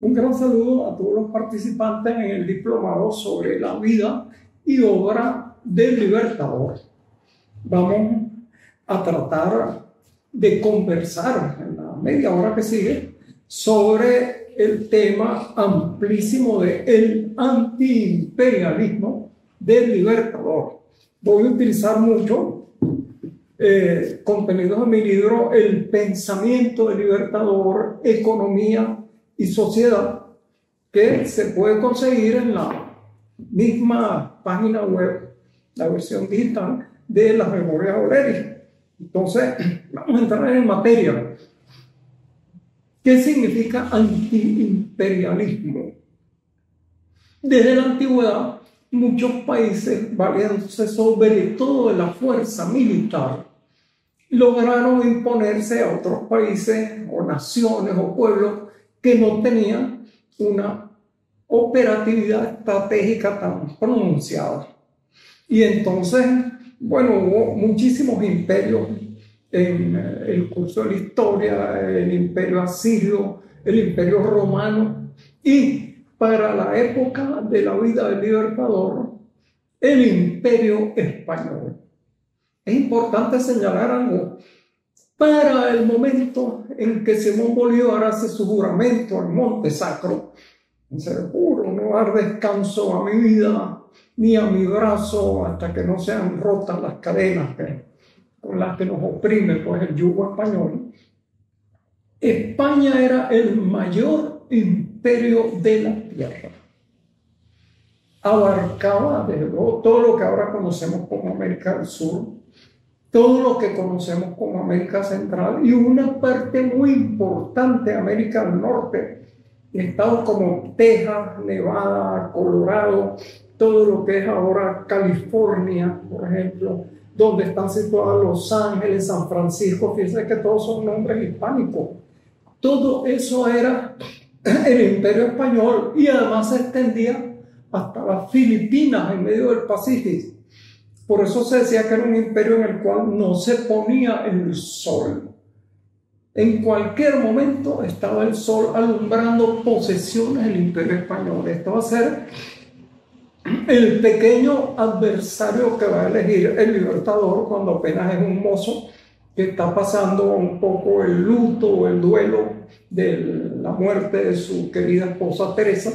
Un gran saludo a todos los participantes en el diplomado sobre la vida y obra del Libertador. Vamos a tratar de conversar en la media hora que sigue sobre el tema amplísimo del antiimperialismo del Libertador. Voy a utilizar mucho contenidos de mi libro El pensamiento del Libertador, economía y sociedad, que se puede conseguir en la misma página web, la versión digital de las Memorias Oleri. Entonces, vamos a entrar en materia. ¿Qué significa antiimperialismo? Desde la antigüedad, muchos países, valiéndose sobre todo de la fuerza militar, lograron imponerse a otros países o naciones o pueblos que no tenían una operatividad estratégica tan pronunciada. Y entonces, bueno, hubo muchísimos imperios en el curso de la historia: el imperio asirio, el imperio romano, y para la época de la vida del Libertador, el imperio español. Es importante señalar algo. Para el momento en que Simón Bolívar hace su juramento al Monte Sacro, se juro no dar descanso a mi vida ni a mi brazo hasta que no sean rotas las cadenas con las que nos oprime pues el yugo español. España era el mayor imperio de la tierra. Abarcaba desde luego todo lo que ahora conocemos como América del Sur, todo lo que conocemos como América Central y una parte muy importante de América del Norte, estados como Texas, Nevada, Colorado, todo lo que es ahora California, por ejemplo, donde están situados Los Ángeles, San Francisco. Fíjense que todos son nombres hispánicos. Todo eso era el imperio español, y además se extendía hasta las Filipinas en medio del Pacífico. Por eso se decía que era un imperio en el cual no se ponía el sol. En cualquier momento estaba el sol alumbrando posesiones del imperio español. Esto va a ser el pequeño adversario que va a elegir el Libertador cuando apenas es un mozo que está pasando un poco el luto o el duelo de la muerte de su querida esposa Teresa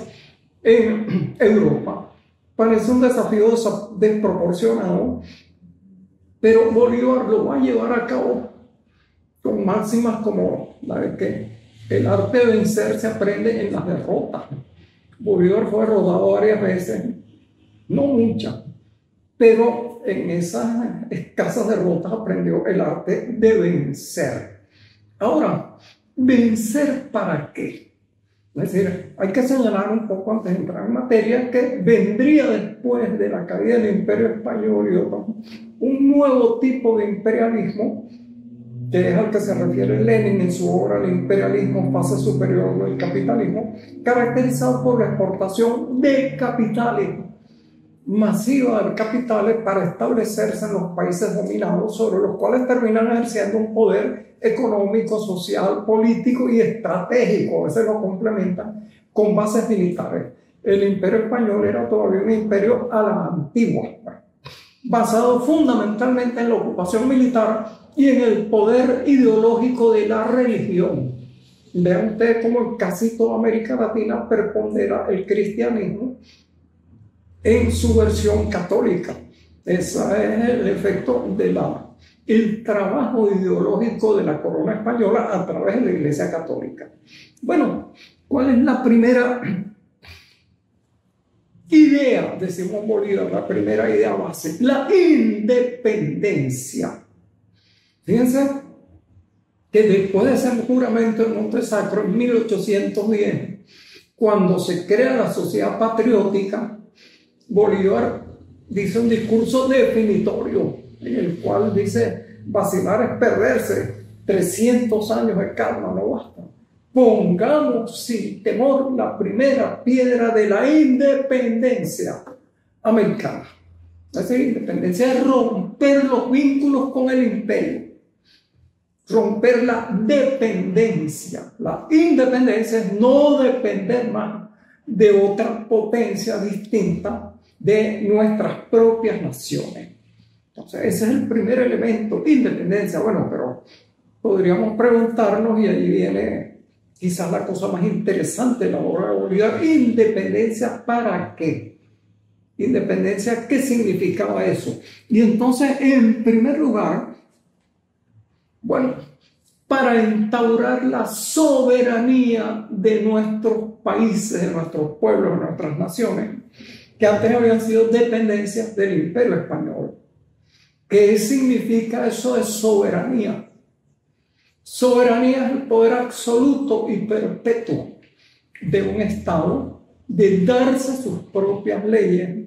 en Europa. Parece un desafío desproporcionado, pero Bolívar lo va a llevar a cabo con máximas como la de que el arte de vencer se aprende en las derrotas. Bolívar fue derrotado varias veces, no muchas, pero en esas escasas derrotas aprendió el arte de vencer. Ahora, ¿vencer para qué? Es decir, hay que señalar un poco antes de entrar en materia que vendría después de la caída del Imperio Español y otro, un nuevo tipo de imperialismo, que es al que se refiere Lenin en su obra El imperialismo, fase superior del capitalismo, caracterizado por la exportación de capitales, masiva de capitales, para establecerse en los países dominados, sobre los cuales terminan ejerciendo un poder económico, social, político y estratégico. A veces lo complementan con bases militares. El imperio español era todavía un imperio a la antigua, basado fundamentalmente en la ocupación militar y en el poder ideológico de la religión. Vean ustedes cómo en casi toda América Latina prepondera el cristianismo en su versión católica. Ese es el efecto el trabajo ideológico de la corona española a través de la Iglesia Católica. Bueno, ¿cuál es la primera idea de Simón Bolívar? La primera idea base: la independencia. Fíjense que después de ese juramento en Monte Sacro en 1810, cuando se crea la Sociedad Patriótica, Bolívar dice un discurso definitorio en el cual dice: vacilar es perderse, 300 años de calma no bastan. Pongamos sin temor la primera piedra de la independencia americana. Es decir, independencia es romper los vínculos con el imperio. romper la dependencia. La independencia es no depender más de otra potencia distinta de nuestras propias naciones. Entonces, ese es el primer elemento, independencia. Bueno, pero podríamos preguntarnos, y ahí viene quizás la cosa más interesante de la obra de Bolívar: ¿independencia para qué? Independencia, ¿qué significaba eso? Y entonces, en primer lugar, bueno, para instaurar la soberanía de nuestros países, de nuestros pueblos, de nuestras naciones, que antes habían sido dependencias del Imperio Español. ¿Qué significa eso de soberanía? Soberanía es el poder absoluto y perpetuo de un Estado de darse sus propias leyes,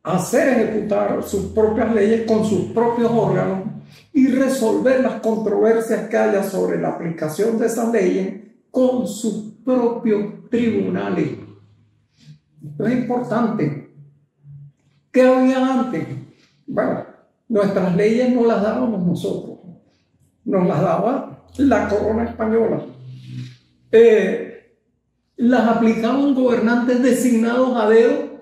hacer ejecutar sus propias leyes con sus propios órganos y resolver las controversias que haya sobre la aplicación de esas leyes con sus propios tribunales. Esto es importante. ¿Qué había antes? Bueno, nuestras leyes no las dábamos nosotros, nos las daba la corona española. Las aplicaban gobernantes designados a dedo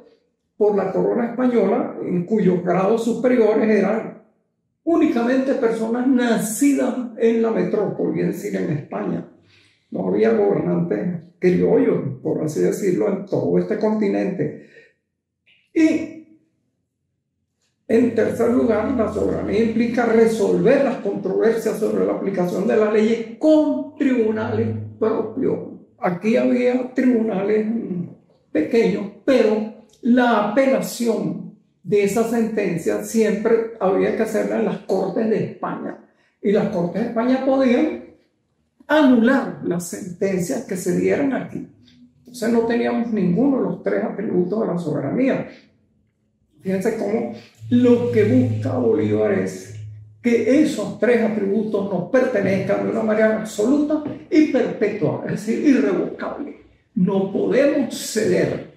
por la corona española, en cuyos grados superiores eran únicamente personas nacidas en la metrópoli, es decir, en España. No había gobernantes criollos, por así decirlo, en todo este continente. Y en tercer lugar, la soberanía implica resolver las controversias sobre la aplicación de las leyes con tribunales propios. Aquí había tribunales pequeños, pero la apelación de esa sentencia siempre había que hacerla en las Cortes de España. Y las Cortes de España podían anular las sentencias que se dieran aquí. Entonces no teníamos ninguno de los tres atributos de la soberanía. Fíjense cómo lo que busca Bolívar es que esos tres atributos nos pertenezcan de una manera absoluta y perpetua, es decir, irrevocable. No podemos ceder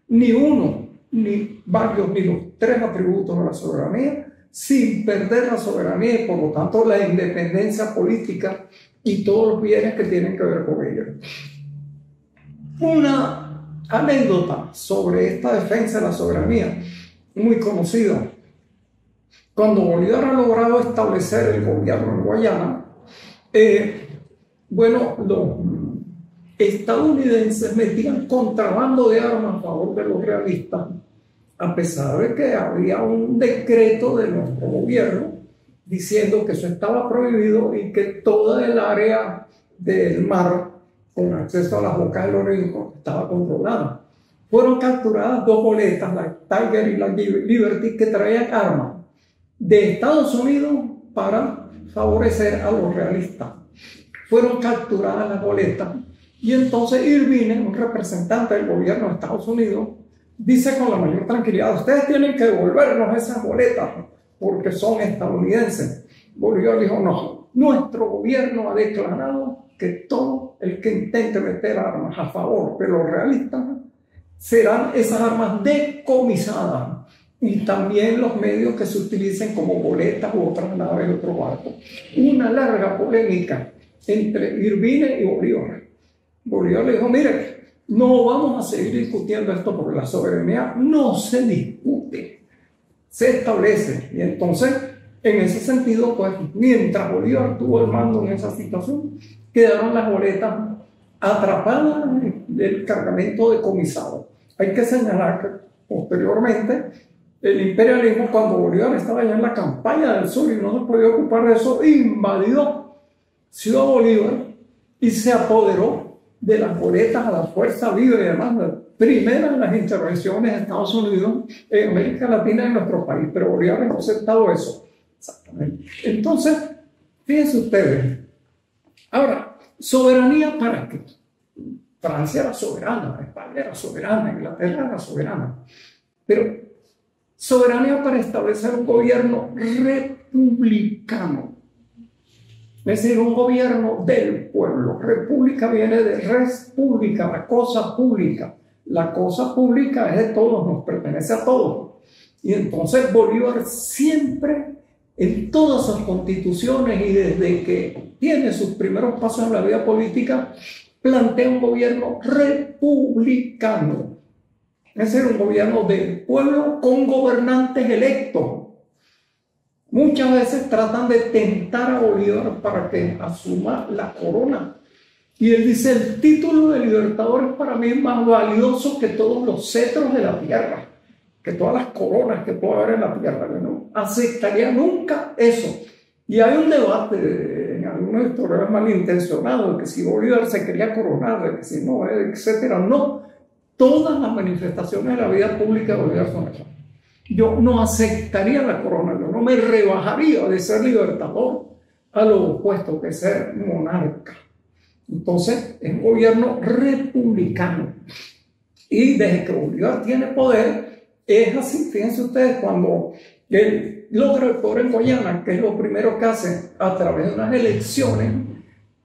ni uno, ni varios, ni los tres atributos de la soberanía sin perder la soberanía y por lo tanto la independencia política y todos los bienes que tienen que ver con ello. Una anécdota sobre esta defensa de la soberanía muy conocida. Cuando Bolívar ha logrado establecer el gobierno en Guayana, los estadounidenses metían contrabando de armas a favor de los realistas, a pesar de que había un decreto de nuestro gobierno diciendo que eso estaba prohibido y que toda el área del mar con acceso a las bocas del Orinoco estaba controlada. Fueron capturadas dos goletas, la Tiger y la Liberty, que traían armas de Estados Unidos para favorecer a los realistas. Fueron capturadas las goletas y entonces Irvine, un representante del gobierno de Estados Unidos, dice con la mayor tranquilidad: ustedes tienen que devolvernos esas goletas porque son estadounidenses. Bolívar dijo: no, nuestro gobierno ha declarado que todo el que intente meter armas a favor de los realistas serán esas armas decomisadas, y también los medios que se utilicen como goletas u otras naves de otro barco. Una larga polémica entre Irvine y Bolívar. Bolívar le dijo: mire, no vamos a seguir discutiendo esto porque la soberanía no se discute, se establece. Y entonces, en ese sentido, pues, mientras Bolívar tuvo el mando en esa situación, quedaron las goletas atrapadas del cargamento decomisado. Hay que señalar que posteriormente el imperialismo, cuando Bolívar estaba ya en la campaña del sur y no se podía ocupar de eso, invadió Ciudad Bolívar y se apoderó de las goletas a la fuerza libre y además la primera de las intervenciones de Estados Unidos en América Latina y en nuestro país. Pero Bolívar no ha aceptado eso. Exactamente. Entonces, fíjense ustedes. Ahora, ¿soberanía para qué? Francia era soberana, España era soberana, Inglaterra era soberana. Pero soberanía para establecer un gobierno republicano. Es decir, un gobierno del pueblo. República viene de res pública, la cosa pública. La cosa pública es de todos, nos pertenece a todos. Y entonces Bolívar siempre en todas sus constituciones y desde que tiene sus primeros pasos en la vida política, plantea un gobierno republicano. Es decir, un gobierno del pueblo con gobernantes electos. Muchas veces tratan de tentar a Bolívar para que asuma la corona. Y él dice, el título de libertador es para mí más valioso que todos los cetros de la tierra, que todas las coronas que pueda haber en la tierra. Yo no aceptaría nunca eso. Y hay un debate en algunos historiadores malintencionados de que si Bolívar se quería coronar, de que si no, etcétera. No, todas las manifestaciones de la vida pública de Bolívar son esas. Yo no aceptaría la corona, yo no me rebajaría de ser libertador a lo opuesto que ser monarca. Entonces, es un gobierno republicano. Y desde que Bolívar tiene poder, es así. Fíjense ustedes, cuando él logra el poder en Guayana, que es lo primero que hace a través de unas elecciones,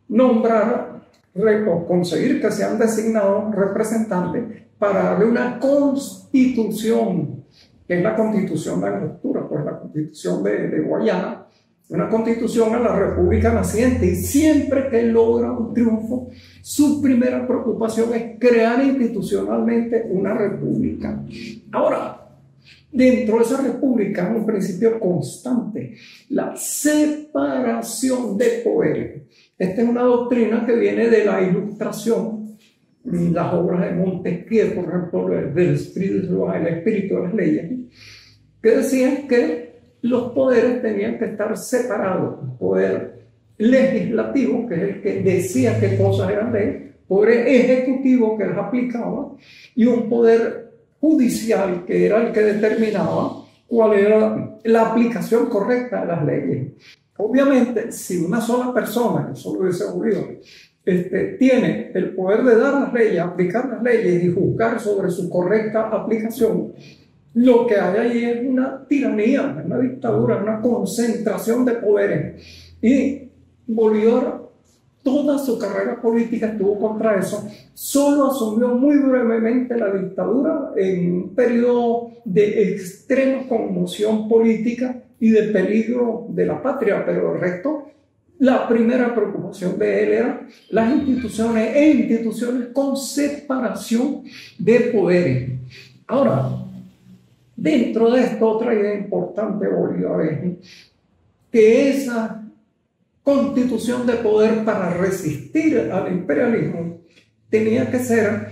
nombrar o conseguir que sean designados representantes para darle una constitución, que es la constitución de Angostura, pues la constitución de Guayana, una constitución a la república naciente. Y siempre que él logra un triunfo, su primera preocupación es crear institucionalmente una república. Ahora, dentro de esa república hay un principio constante, la separación de poderes. Esta es una doctrina que viene de la Ilustración, las obras de Montesquieu, por ejemplo, del espíritu de las leyes, que decían que los poderes tenían que estar separados. El poder legislativo, que es el que decía qué cosas eran ley, poder ejecutivo, que las aplicaba, y un poder judicial, que era el que determinaba cuál era la aplicación correcta de las leyes. Obviamente, si una sola persona, eso lo dice Bolívar, tiene el poder de dar las leyes, aplicar las leyes y juzgar sobre su correcta aplicación, lo que hay ahí es una tiranía, una dictadura, una concentración de poderes. Y Bolívar, toda su carrera política estuvo contra eso. Solo asumió muy brevemente la dictadura en un periodo de extrema conmoción política y de peligro de la patria, pero el resto, la primera preocupación de él era las instituciones e instituciones con separación de poderes. Ahora, dentro de esto, otra idea importante de Bolívar es que esa constitución de poder para resistir al imperialismo tenía que ser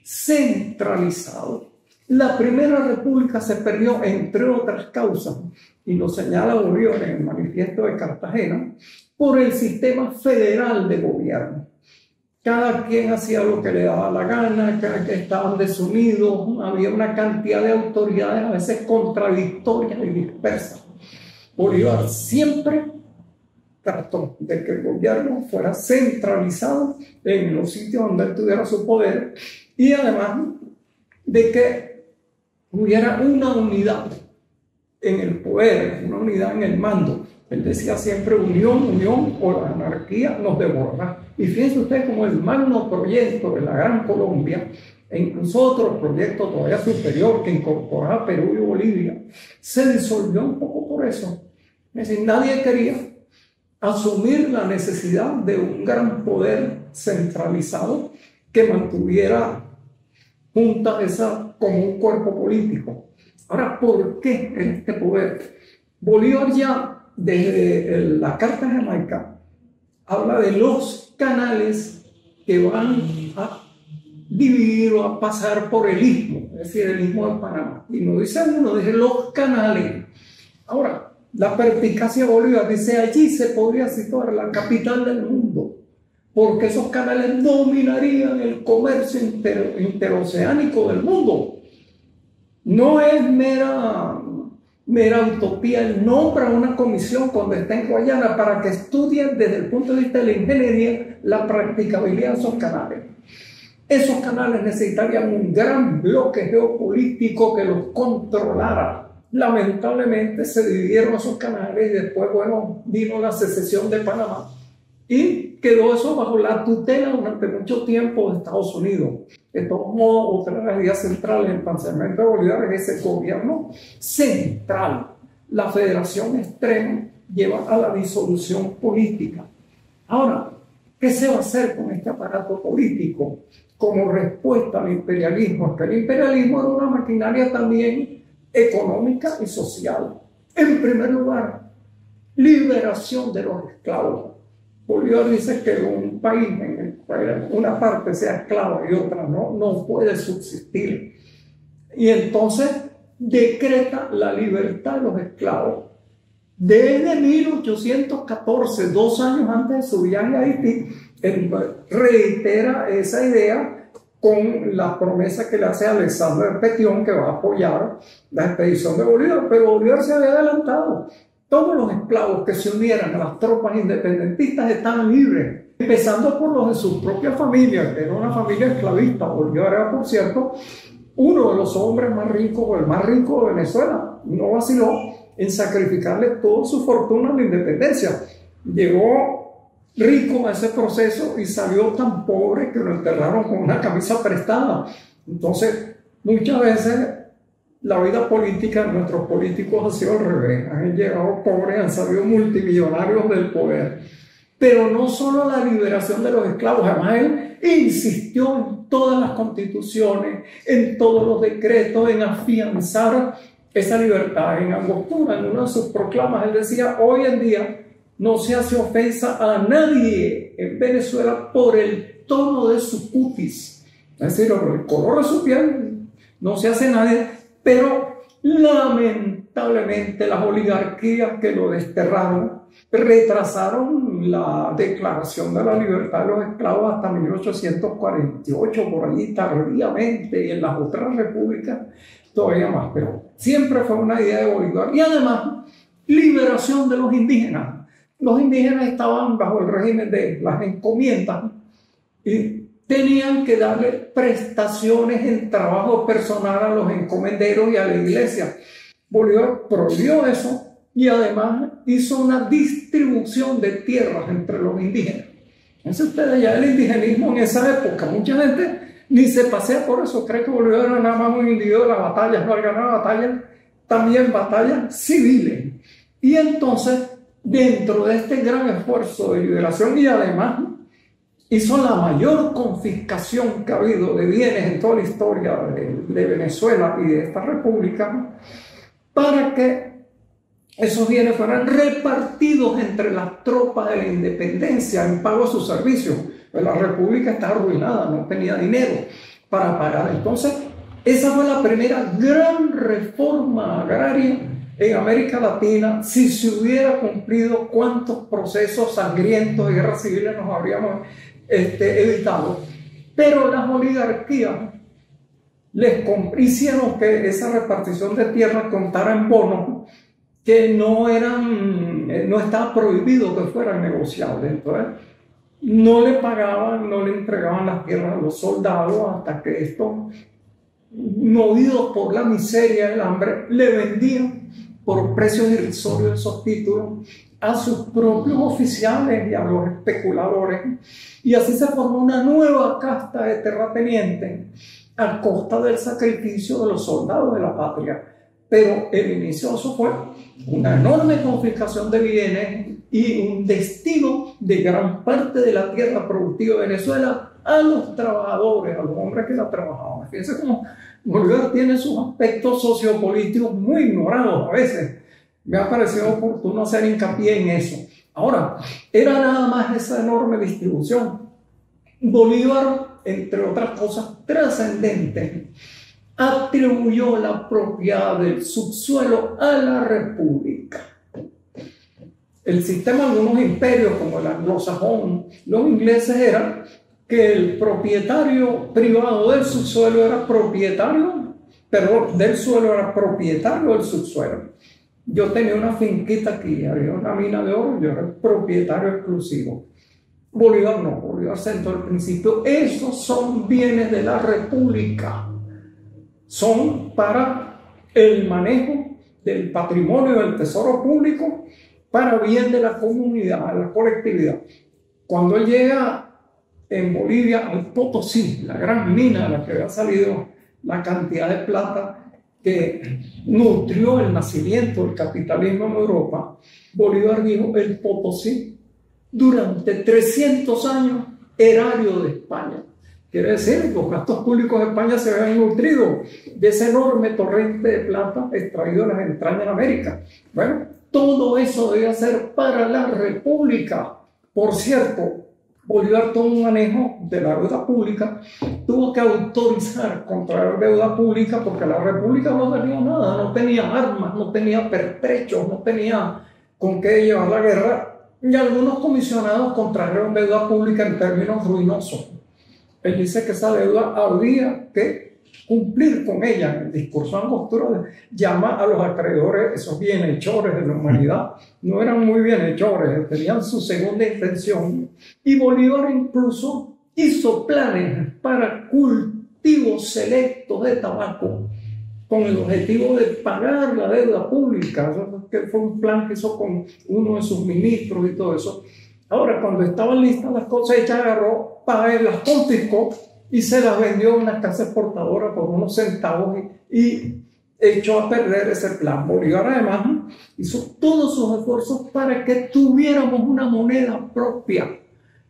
centralizado. La primera república se perdió, entre otras causas, y lo señala Bolívar en el Manifiesto de Cartagena, por el sistema federal de gobierno. Cada quien hacía lo que le daba la gana, cada quien estaban desunidos, había una cantidad de autoridades a veces contradictorias y dispersas. Bolívar siempre trató de que el gobierno fuera centralizado en los sitios donde él tuviera su poder y además de que hubiera una unidad en el poder, una unidad en el mando. Él decía siempre unión, unión o la anarquía nos devorará. Y fíjense ustedes como el magno proyecto de la Gran Colombia, e incluso otro proyecto todavía superior que incorporaba Perú y Bolivia, se disolvió un poco por eso. Es decir, nadie quería asumir la necesidad de un gran poder centralizado que mantuviera junta esa como un cuerpo político. Ahora, ¿por qué en este poder? Bolívar ya desde la Carta de Jamaica habla de los canales que van a dividir o a pasar por el istmo, es decir, el istmo de Panamá. Y no dice uno, dice los canales. Ahora, la perspicacia de Bolívar dice allí se podría situar la capital del mundo, porque esos canales dominarían el comercio interoceánico del mundo. No es mera utopía. Él nombra una comisión cuando está en Guayana para que estudien desde el punto de vista de la ingeniería la practicabilidad de esos canales. Esos canales necesitarían un gran bloque geopolítico que los controlara. Lamentablemente se dividieron esos canales y después, bueno, vino la secesión de Panamá y quedó eso bajo la tutela durante mucho tiempo de Estados Unidos. De todos modos, otra de las ideas centrales del pensamiento de Bolívar es ese gobierno central. la federación extrema lleva a la disolución política. Ahora, ¿qué se va a hacer con este aparato político como respuesta al imperialismo? Es que el imperialismo era una maquinaria también económica y social. En primer lugar, liberación de los esclavos. Bolívar dice que un país en el cual una parte sea esclava y otra no puede subsistir. Y entonces decreta la libertad de los esclavos. Desde 1814, 2 años antes de su viaje a Haití, él reitera esa idea con la promesa que le hace a Alexandre Pétion, que va a apoyar la expedición de Bolívar. Pero Bolívar se había adelantado. Todos los esclavos que se unieran a las tropas independentistas estaban libres, empezando por los de su propia familia, que era una familia esclavista. Bolívar era, por cierto, uno de los hombres más ricos, o el más rico de Venezuela. No vaciló en sacrificarle toda su fortuna a la independencia. Llegó rico a ese proceso y salió tan pobre que lo enterraron con una camisa prestada. Entonces, muchas veces la vida política de nuestros políticos ha sido al revés. Han llegado pobres, han salido multimillonarios del poder. Pero no solo la liberación de los esclavos, además él insistió en todas las constituciones, en todos los decretos, en afianzar esa libertad. En Angostura, en una de sus proclamas, él decía: hoy en día no se hace ofensa a nadie en Venezuela por el tono de su cutis, es decir, por el color de su piel, no se hace nadie, pero lamentablemente las oligarquías que lo desterraron retrasaron la declaración de la libertad de los esclavos hasta 1848, por allí tardíamente, y en las otras repúblicas todavía más, pero siempre fue una idea de Bolívar. Y además, liberación de los indígenas. Los indígenas estaban bajo el régimen de las encomiendas y tenían que darle prestaciones en trabajo personal a los encomenderos y a la iglesia. Bolívar prohibió eso y además hizo una distribución de tierras entre los indígenas. Entonces ustedes, ya el indigenismo en esa época, mucha gente ni se pasea por eso, cree que Bolívar era nada más un individuo de las batallas. No, él ganaba batallas, también batallas civiles. Y entonces, dentro de este gran esfuerzo de liberación, y además hizo la mayor confiscación que ha habido de bienes en toda la historia de Venezuela y de esta república, para que esos bienes fueran repartidos entre las tropas de la independencia en pago a sus servicios. Pues la república estaba arruinada, no tenía dinero para pagar. Entonces, esa fue la primera gran reforma agraria en América Latina. Si se hubiera cumplido, cuántos procesos sangrientos de guerras civiles nos habríamos evitado. Pero las oligarquías hicieron que esa repartición de tierras contara en bonos que no estaba prohibido que fueran negociables. Entonces, no le pagaban, no le entregaban las tierras a los soldados hasta que estos, movidos por la miseria y el hambre, le vendían por precios irrisorios esos títulos a sus propios oficiales y a los especuladores. Y así se formó una nueva casta de terratenientes a costa del sacrificio de los soldados de la patria. Pero el inicio de eso fue una enorme confiscación de bienes y un destino de gran parte de la tierra productiva de Venezuela a los trabajadores, a los hombres que la trabajaban. Fíjense cómo Bolívar tiene sus aspectos sociopolíticos muy ignorados a veces. Me ha parecido oportuno hacer hincapié en eso. Ahora, era nada más esa enorme distribución. Bolívar, entre otras cosas trascendentes, atribuyó la propiedad del subsuelo a la república. El sistema de algunos imperios, como el anglosajón, los ingleses, era que el propietario privado del subsuelo era propietario, perdón, del suelo era propietario del subsuelo. Yo tenía una finquita aquí, había una mina de oro, yo era el propietario exclusivo. Bolívar no, Bolívar sentó al principio: esos son bienes de la república, son para el manejo del patrimonio del tesoro público, para bien de la comunidad, de la colectividad. Cuando él llega en Bolivia al Potosí, la gran mina de la que había salido la cantidad de plata, que nutrió el nacimiento del capitalismo en Europa, Bolívar dijo: el Potosí durante 300 años erario de España. Quiere decir, los gastos públicos de España se habían nutrido de ese enorme torrente de plata extraído de las entrañas de América. Bueno, todo eso debía ser para la República. Por cierto, Bolívar tuvo un manejo de la deuda pública, tuvo que autorizar contraer deuda pública porque la República no tenía nada, no tenía armas, no tenía pertrechos, no tenía con qué llevar la guerra, y algunos comisionados contrajeron deuda pública en términos ruinosos. Él dice que esa deuda había que cumplir con ella. En el discurso de Angostura llama a los acreedores, esos bienhechores de la humanidad. No eran muy bienhechores, tenían su segunda intención. Y Bolívar incluso hizo planes para cultivos selectos de tabaco con el objetivo de pagar la deuda pública. Eso que fue un plan que hizo con uno de sus ministros y todo eso. Ahora, cuando estaban listas las cosechas, agarró, las confiscó y se las vendió a una casa exportadora por unos centavos y echó a perder ese plan. Bolívar además hizo todos sus esfuerzos para que tuviéramos una moneda propia.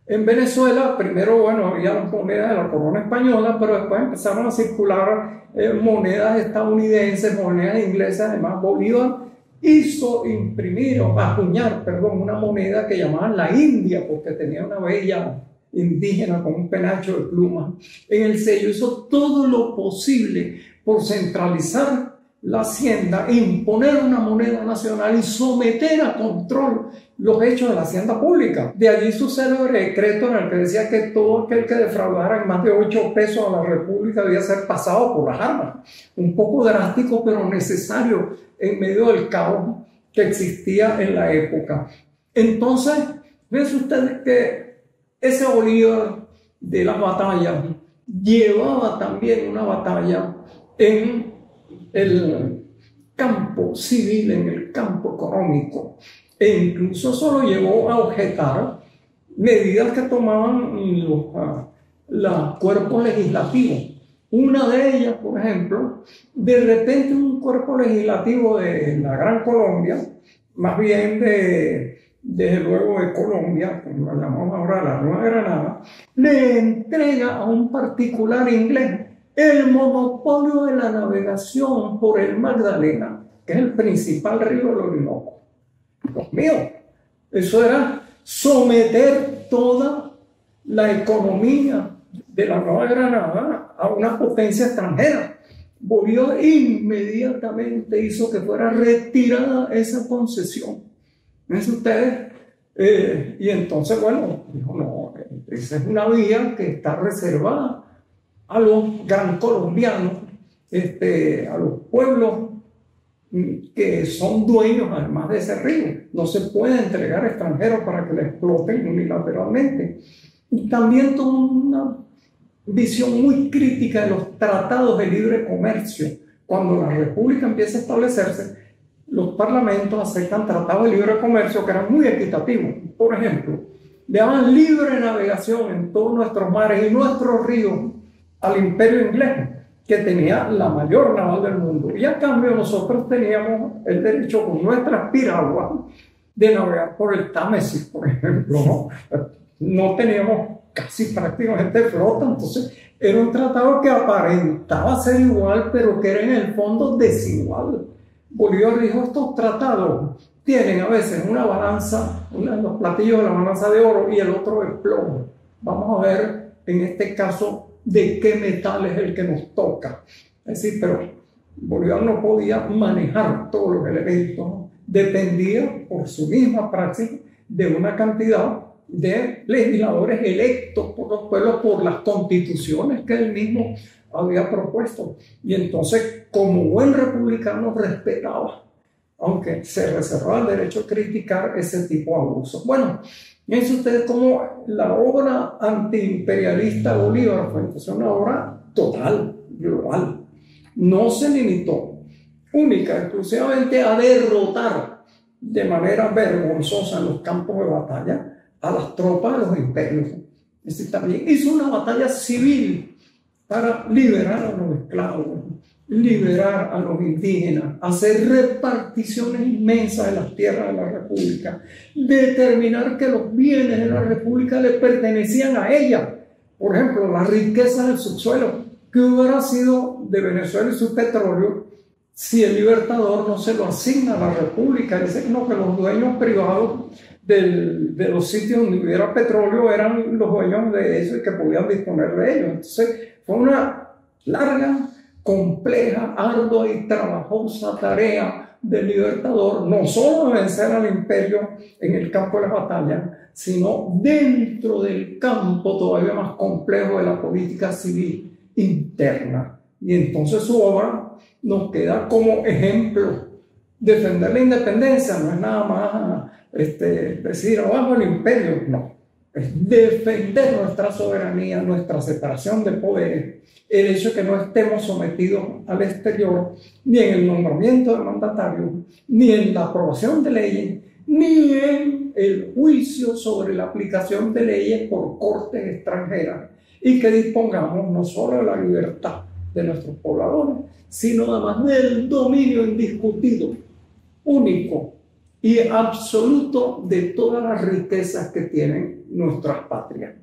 En Venezuela, primero, bueno, había las monedas de la corona española, pero después empezaron a circular monedas estadounidenses, monedas inglesas. Además, Bolívar hizo imprimir o acuñar, una moneda que llamaban la India, porque tenía una bella indígena con un penacho de plumas en el sello. Hizo todo lo posible por centralizar la hacienda, imponer una moneda nacional y someter a control los hechos de la hacienda pública. De allí su célebre decreto en el que decía que todo aquel que defraudara en más de 8 pesos a la República debía ser pasado por las armas. Un poco drástico, pero necesario en medio del caos que existía en la época. Entonces, ven ustedes que ese Bolívar de las batallas llevaba también una batalla en el campo civil, en el campo económico, e incluso solo llegó a objetar medidas que tomaban los cuerpos legislativos. Una de ellas, por ejemplo, de repente un cuerpo legislativo de la Gran Colombia, más bien desde luego de Colombia, como la llamamos ahora la Nueva Granada, le entrega a un particular inglés el monopolio de la navegación por el Magdalena, que es el principal río del Orinoco. Dios mío, eso era someter toda la economía de la Nueva Granada a una potencia extranjera. Bolívar inmediatamente hizo que fuera retirada esa concesión. ¿Ven ustedes? Y entonces, bueno, dijo, no, esa es una vía que está reservada a los gran colombianos, a los pueblos que son dueños además de ese río. No se puede entregar a extranjeros para que le exploten unilateralmente. Y también tuvo una visión muy crítica de los tratados de libre comercio. Cuando la República empieza a establecerse, los parlamentos aceptan tratados de libre comercio que eran muy equitativos. Por ejemplo, le daban libre navegación en todos nuestros mares y nuestros ríos al imperio inglés, que tenía la mayor naval del mundo. Y a cambio nosotros teníamos el derecho con nuestras piraguas de navegar por el Támesis, por ejemplo. No teníamos casi prácticamente flota, entonces era un tratado que aparentaba ser igual, pero que era en el fondo desigual. Bolívar dijo, estos tratados tienen a veces una balanza, uno de los platillos de la balanza de oro y el otro de plomo. Vamos a ver en este caso de qué metal es el que nos toca. Es decir, pero Bolívar no podía manejar todos los elementos, ¿no? Dependía por su misma praxis de una cantidad de legisladores electos por los pueblos por las constituciones que él mismo había propuesto. Y entonces, como buen republicano, respetaba, aunque se reservaba el derecho a criticar ese tipo de abusos. Bueno, fíjense ustedes cómo la obra antiimperialista de Bolívar fue entonces una obra total, global. No se limitó única, exclusivamente a derrotar de manera vergonzosa en los campos de batalla a las tropas de los imperios. Es decir, también hizo una batalla civil para liberar a los esclavos, liberar a los indígenas, hacer reparticiones inmensas de las tierras de la República, determinar que los bienes de la República le pertenecían a ella. Por ejemplo, la riqueza del subsuelo, que hubiera sido de Venezuela y su petróleo si el Libertador no se lo asigna a la República. Dice no, que los dueños privados de los sitios donde hubiera petróleo eran los dueños de eso y que podían disponer de ellos. Entonces fue una larga, compleja, ardua y trabajosa tarea del Libertador, no solo de vencer al imperio en el campo de la batalla, sino dentro del campo todavía más complejo de la política civil interna. Y entonces su obra nos queda como ejemplo. Defender la independencia no es nada más decir abajo el imperio, no. Es defender nuestra soberanía, nuestra separación de poderes, el hecho de que no estemos sometidos al exterior, ni en el nombramiento de mandatarios, ni en la aprobación de leyes, ni en el juicio sobre la aplicación de leyes por cortes extranjeras, y que dispongamos no solo de la libertad de nuestros pobladores, sino además del dominio indiscutido, único y absoluto de todas las riquezas que tienen nuestras patrias.